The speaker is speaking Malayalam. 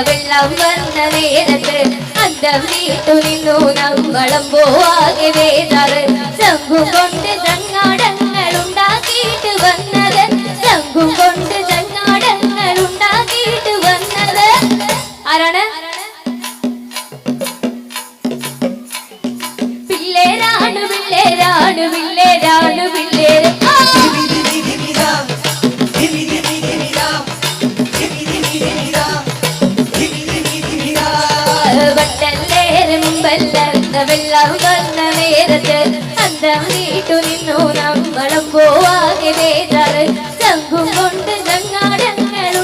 വെള്ളം വന്ന നേരത്ത് അന്തം വീട്ടു നിന്നു നമ്മളം പോവാകെ വേദാറ് ശംഖും കൊണ്ട് ചങ്ങാടങ്ങൾ ഉണ്ടാക്കിയിട്ട് വന്നത് ശംഖും കൊണ്ട് ചങ്ങാടങ്ങൾ ഉണ്ടാക്കിയിട്ട് വന്നത് ആരാണ്? പിള്ളേരാണ് പിള്ളേരാണ് പിള്ളേരാണ് പിള്ളേര് വെള്ളം വന്ന നേരത്ത് അന്തം വീട്ടു നിന്നു നമ്മളം പോവാകെ വേദാറ്